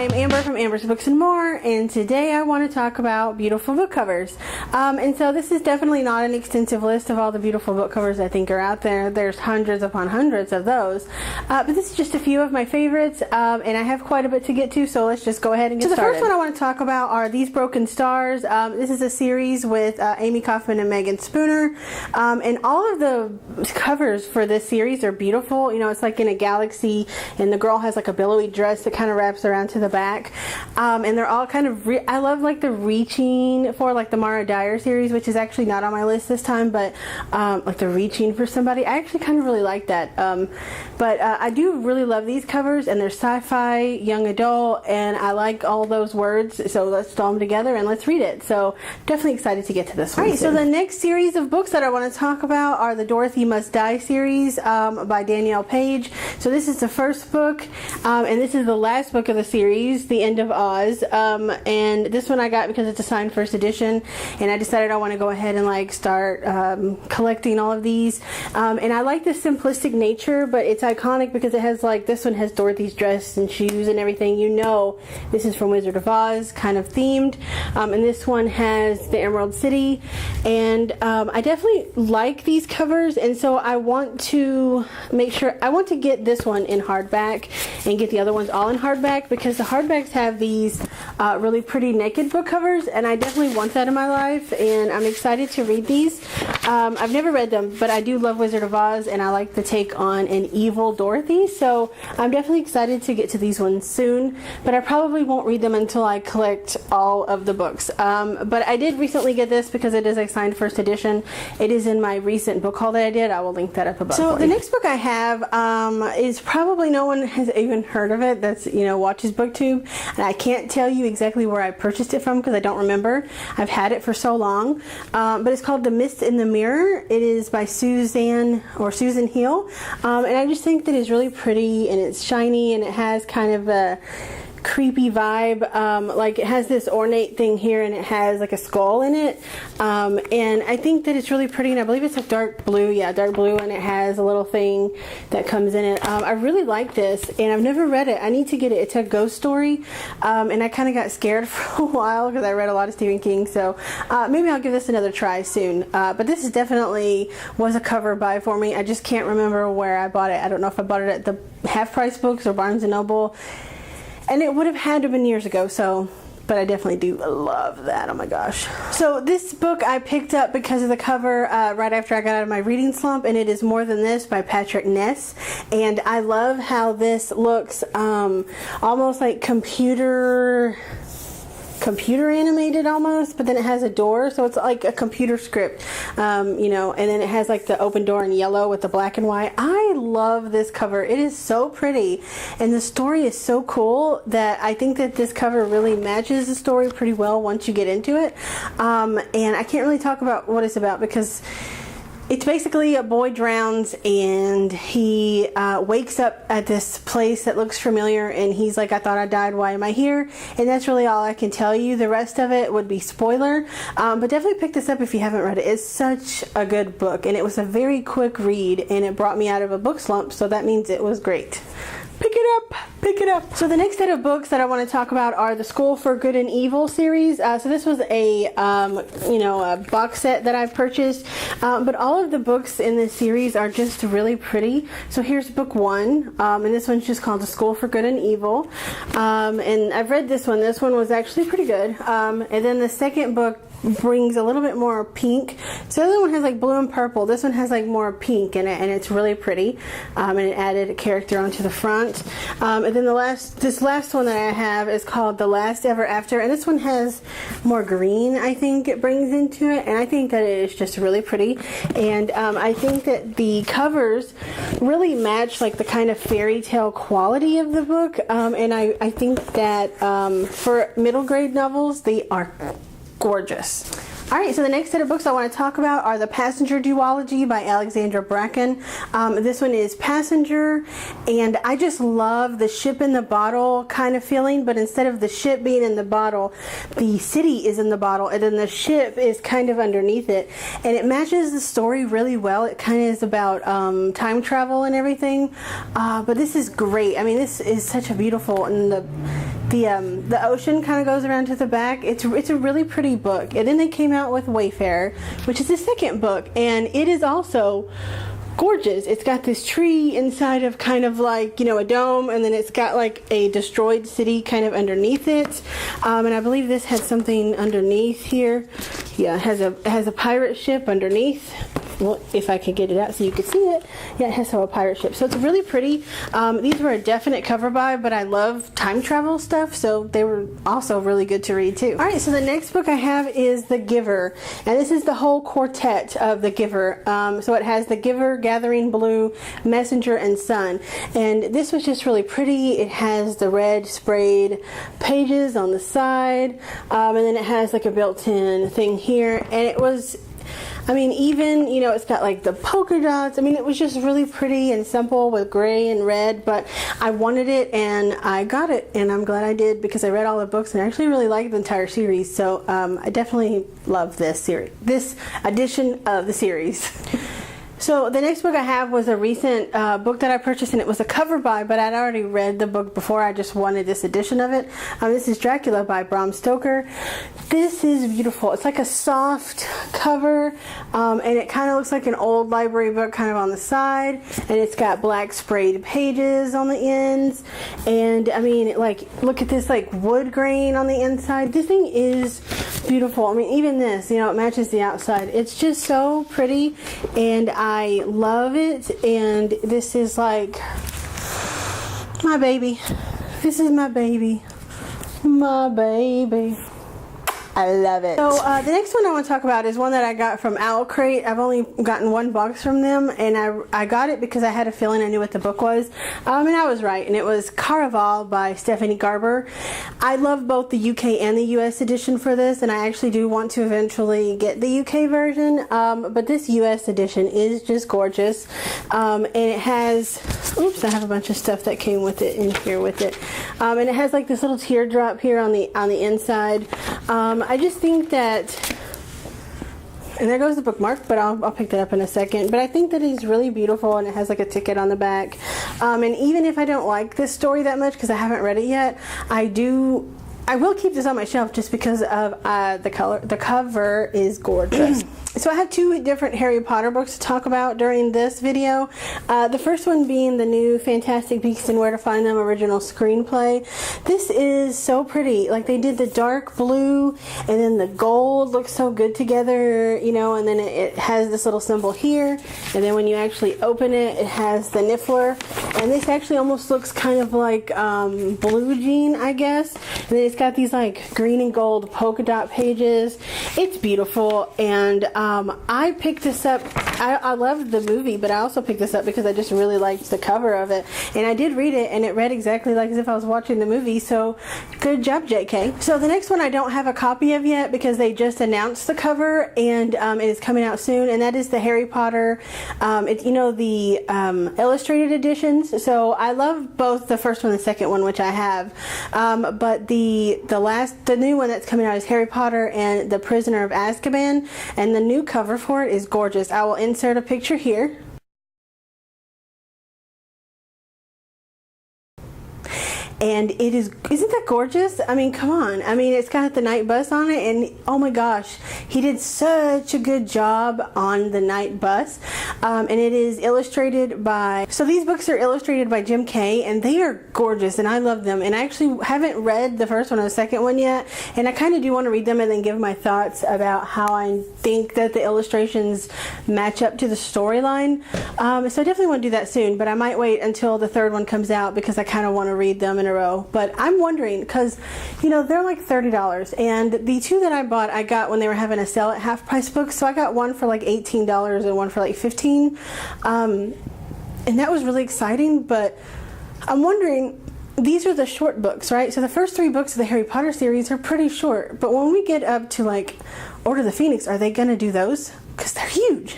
I'm Amber from Amber's Books and More, and today I want to talk about beautiful book covers. And so this is definitely not an extensive list of all the beautiful book covers I think are out there. There's hundreds upon hundreds of those. But this is just a few of my favorites, and I have quite a bit to get to, so let's just go ahead and get started. So the first one I want to talk about are These Broken Stars. This is a series with Amy Kaufman and Megan Spooner, and all of the covers for this series are beautiful. You know, it's like in a galaxy, and the girl has like a billowy dress that kind of wraps around to the back, and they're all kind of I love like the reaching for like the Mara Dyer series, which is actually not on my list this time, but like the reaching for somebody, I actually kind of really like that. But I do really love these covers, and they're sci-fi, young adult, and I like all those words, so let's throw them together and let's read it. So definitely excited to get to this one. Alright, so the next series of books that I want to talk about are the Dorothy Must Die series by Danielle Page. So this is the first book, and this is the last book of the series, The End of Oz, and this one I got because it's a signed first edition, and I decided I want to go ahead and like start collecting all of these, and I like the simplistic nature, but it's iconic because it has like, this one has Dorothy's dress and shoes and everything. You know this is from Wizard of Oz, kind of themed, and this one has the Emerald City, and I definitely like these covers, and so I want to make sure, I want to get this one in hardback and get the other ones all in hardback, because the hardbacks have these really pretty naked book covers, and I definitely want that in my life, and I'm excited to read these. I've never read them, but I do love Wizard of Oz, and I like the take on an evil Dorothy, so I'm definitely excited to get to these ones soon, but I probably won't read them until I collect all of the books. But I did recently get this because it is a signed first edition. It is in my recent book haul that I did. I will link that up above. So the next book I have is probably no one has even heard of it. That's, you know, watches BookTube, and I can't tell you exactly where I purchased it from because I don't remember. I've had it for so long, but it's called The Mist in the Mirror. It is by Susan Hill, and I just think that it's really pretty, and it's shiny, and it has kind of a creepy vibe. Like it has this ornate thing here, and it has like a skull in it, and I think that it's really pretty, and I believe it's like dark blue, and it has a little thing that comes in it. I really like this, and I've never read it. I need to get it. It's a ghost story, and I kind of got scared for a while because I read a lot of Stephen King, so maybe I'll give this another try soon. But this is definitely was a cover buy for me. I just can't remember where I bought it. I don't know if I bought it at the Half Price Books or Barnes & Noble, and it would have had to have been years ago, so, but I definitely do love that. Oh my gosh. So this book I picked up because of the cover right after I got out of my reading slump, and it is More Than This by Patrick Ness, and I love how this looks almost like computer animated almost, but then it has a door, so it's like a computer script, you know, and then it has like the open door in yellow with the black and white. I love this cover. It is so pretty, and the story is so cool that I think that this cover really matches the story pretty well once you get into it, and I can't really talk about what it's about because it's basically a boy drowns, and he wakes up at this place that looks familiar, and he's like, I thought I died, why am I here? And that's really all I can tell you. The rest of it would be spoiler, but definitely pick this up if you haven't read it. It's such a good book, and it was a very quick read, and it brought me out of a book slump, so that means it was great. Pick it up. So the next set of books that I want to talk about are the School for Good and Evil series. So this was a a box set that I've purchased, but all of the books in this series are just really pretty. So here's book one, and this one's just called The School for Good and Evil, and I've read this one. This one was actually pretty good, and then the second book brings a little bit more pink. So the other one has like blue and purple. This one has like more pink in it, and it's really pretty, and it added a character onto the front, and then this last one that I have is called The Last Ever After, and this one has more green, I think it brings into it, and I think that it is just really pretty, and I think that the covers really match like the kind of fairy tale quality of the book, and I think that for middle grade novels, they are gorgeous. Alright, so the next set of books I want to talk about are The Passenger Duology by Alexandra Bracken. This one is Passenger, and I just love the ship in the bottle kind of feeling, but instead of the ship being in the bottle, the city is in the bottle, and then the ship is kind of underneath it, and it matches the story really well. It kind of is about time travel and everything, but this is great. I mean, this is such a beautiful, and the ocean kind of goes around to the back. It's a really pretty book. And then they came out with Wayfarer, which is the second book, and it is also gorgeous. It's got this tree inside of kind of like, you know, a dome, and then it's got like a destroyed city kind of underneath it. And I believe this has something underneath here. Yeah, it has a pirate ship underneath. Well, if I could get it out so you could see it. Yeah, it has a pirate ship. So it's really pretty. These were a definite cover buy, but I love time travel stuff, so they were also really good to read too. Alright, so the next book I have is The Giver. And this is the whole quartet of The Giver. So it has The Giver, Gathering Blue, Messenger, and Sun. And this was just really pretty. It has the red sprayed pages on the side. And then it has like a built-in thing here. And it was, I mean, even, you know, it's got like the polka dots. I mean, it was just really pretty and simple with gray and red, but I wanted it and I got it, and I'm glad I did because I read all the books and I actually really liked the entire series. So I definitely love this edition of the series. So the next book I have was a recent book that I purchased, and it was a cover buy, but I'd already read the book before. I just wanted this edition of it. This is Dracula by Bram Stoker. This is beautiful. It's like a soft cover, and it kind of looks like an old library book kind of on the side, and it's got black sprayed pages on the ends, and I mean, like, look at this like wood grain on the inside. This thing is beautiful. I mean, even this, you know, it matches the outside. It's just so pretty, and I love it. And this is like my baby. This is my baby. My baby. I love it. So the next one I want to talk about is one that I got from Owl Crate. I've only gotten one box from them, and I got it because I had a feeling I knew what the book was, and I was right. And it was Caraval by Stephanie Garber. I love both the UK and the US edition for this, and I actually do want to eventually get the UK version, but this US edition is just gorgeous. And it has, oops, I have a bunch of stuff that came with it in here with it, and it has like this little teardrop here on the inside. I just think that, and there goes the bookmark, but I'll pick that up in a second. But I think that it's really beautiful, and it has like a ticket on the back. And even if I don't like this story that much because I haven't read it yet, I will keep this on my shelf just because of the color. The cover is gorgeous. So I have two different Harry Potter books to talk about during this video. The first one being the new Fantastic Beasts and Where to Find Them original screenplay. This is so pretty. Like, they did the dark blue and then the gold looks so good together, you know, and then it has this little symbol here, and then when you actually open it, it has the Niffler, and this actually almost looks kind of like Blue Jean, I guess. And then it's got these like green and gold polka dot pages. It's beautiful, and I picked this up. I loved the movie, but I also picked this up because I just really liked the cover of it. And I did read it, and it read exactly like as if I was watching the movie, so good job, JK. So the next one I don't have a copy of yet because they just announced the cover, and it is coming out soon, and that is the Harry Potter, it's, you know, the illustrated editions. So I love both the first one and the second one, which I have, but the new one that's coming out is Harry Potter and the Prisoner of Azkaban, and the new cover for it is gorgeous. I will insert a picture here. And it is, isn't that gorgeous? I mean, come on. I mean, it's got the night bus on it, and oh my gosh, he did such a good job on the night bus. And it is illustrated by, so these books are illustrated by Jim Kay, and they are gorgeous, and I love them. And I actually haven't read the first one or the second one yet, and I kind of do want to read them and then give my thoughts about how I think that the illustrations match up to the storyline. So I definitely want to do that soon, but I might wait until the third one comes out because I kind of want to read them in a row. But I'm wondering, because, you know, they're like $30, and the two that I bought I got when they were having a sale at Half Price Books. So I got one for like $18 and one for like $15, and that was really exciting. But I'm wondering, these are the short books, right? So the first three books of the Harry Potter series are pretty short, but when we get up to like Order of the Phoenix, are they gonna do those? Because they're huge.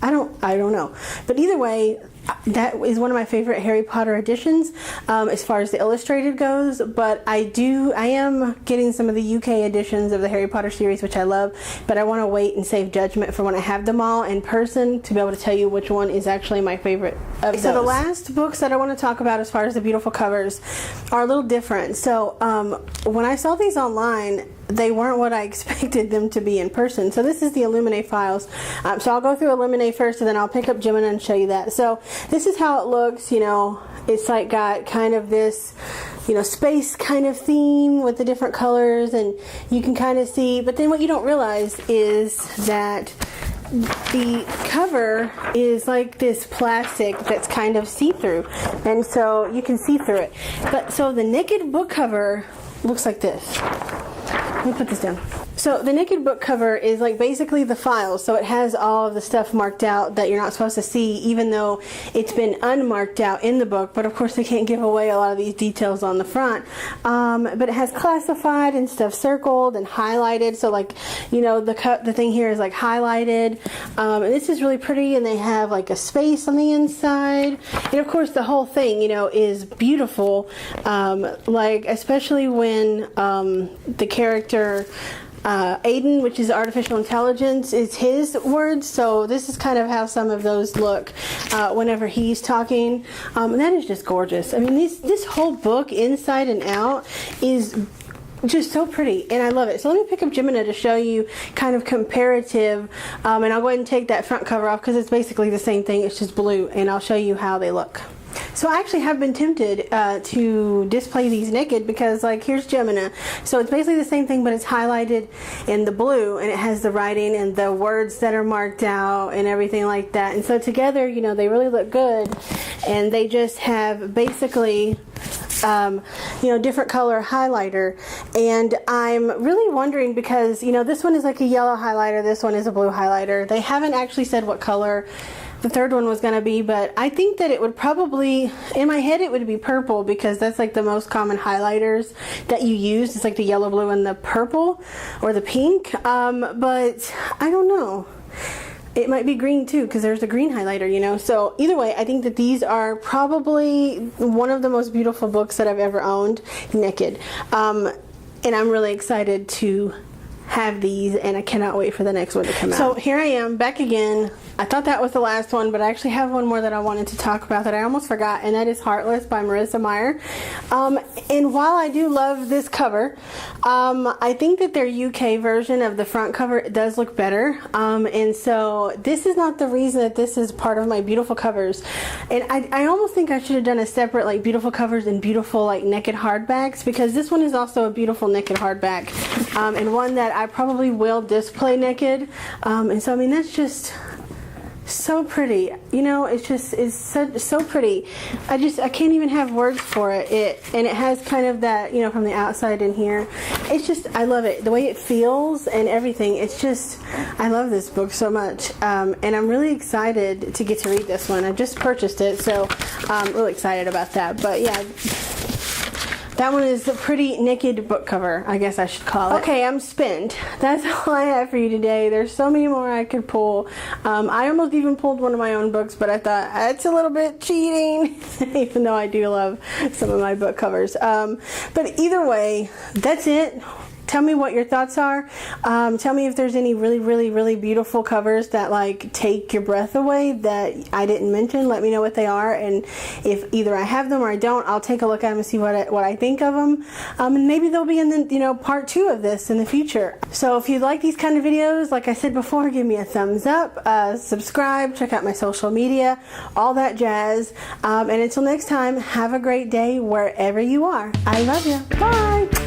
I don't know. But either way, that is one of my favorite Harry Potter editions as far as the illustrated goes, but I am getting some of the UK editions of the Harry Potter series, which I love, but I want to wait and save judgment for when I have them all in person to be able to tell you which one is actually my favorite of those. So the last books that I want to talk about as far as the beautiful covers are a little different. So when I saw these online, they weren't what I expected them to be in person. So this is the Illuminae files. So I'll go through Illuminae first, and then I'll pick up Gemina and show you that. So this is how it looks. You know, it's like got kind of this, you know, space kind of theme with the different colors, and you can kind of see. But then what you don't realize is that the cover is like this plastic that's kind of see-through, and so you can see through it. But so the Naked book cover looks like this. Let me put this down. So the Naked book cover is like basically the files. So it has all of the stuff marked out that you're not supposed to see, even though it's been unmarked out in the book. But of course they can't give away a lot of these details on the front. But it has classified and stuff circled and highlighted. So like, you know, the thing here is like highlighted. And this is really pretty, and they have like a space on the inside. And of course the whole thing, you know, is beautiful. Like especially when the character Aiden, which is artificial intelligence, is his words. So this is kind of how some of those look whenever he's talking. And that is just gorgeous. I mean, this whole book, inside and out, is just so pretty, and I love it. So let me pick up Gemina to show you kind of comparative, and I'll go ahead and take that front cover off because it's basically the same thing. It's just blue, and I'll show you how they look. So I actually have been tempted to display these naked because, like, here's Gemina. So it's basically the same thing, but it's highlighted in the blue, and it has the writing and the words that are marked out and everything like that. And so together, you know, they really look good, and they just have basically you know, different color highlighter. And I'm really wondering because, you know, this one is like a yellow highlighter, this one is a blue highlighter. They haven't actually said what color the third one was going to be, but I think that it would probably, in my head, it would be purple because that's like the most common highlighters that you use. It's like the yellow, blue, and the purple or the pink. But I don't know. It might be green too because there's a green highlighter, you know. So either way, I think that these are probably one of the most beautiful books that I've ever owned, Naked. And I'm really excited to have these, and I cannot wait for the next one to come out. So here I am back again. I thought that was the last one, but I actually have one more that I wanted to talk about that I almost forgot, and that is Heartless by Marissa Meyer. And while I do love this cover, I think that their UK version of the front cover does look better. And so this is not the reason that this is part of my beautiful covers. And I almost think I should have done a separate like beautiful covers and beautiful like naked hardbacks, because this one is also a beautiful naked hardback, and one that I probably will display naked. And so I mean, that's just so pretty, you know. It's just so pretty. I can't even have words for it. And it has kind of that, you know, from the outside in here. It's just, I love it, the way it feels and everything. It's just, I love this book so much, and I'm really excited to get to read this one. I just purchased it, so I'm really excited about that. But yeah, that one is a pretty naked book cover, I guess I should call it. Okay, I'm spent. That's all I have for you today. There's so many more I could pull. I almost even pulled one of my own books, but I thought that's a little bit cheating, even though I do love some of my book covers. But either way, that's it. Tell me what your thoughts are. Tell me if there's any really beautiful covers that like take your breath away that I didn't mention. Let me know what they are, and if either I have them or I don't, I'll take a look at them and see what I think of them. And maybe they'll be in the, you know, part 2 of this in the future. So if you like these kind of videos, like I said before, give me a thumbs up, subscribe, check out my social media, all that jazz. And until next time, have a great day wherever you are. I love you. Bye.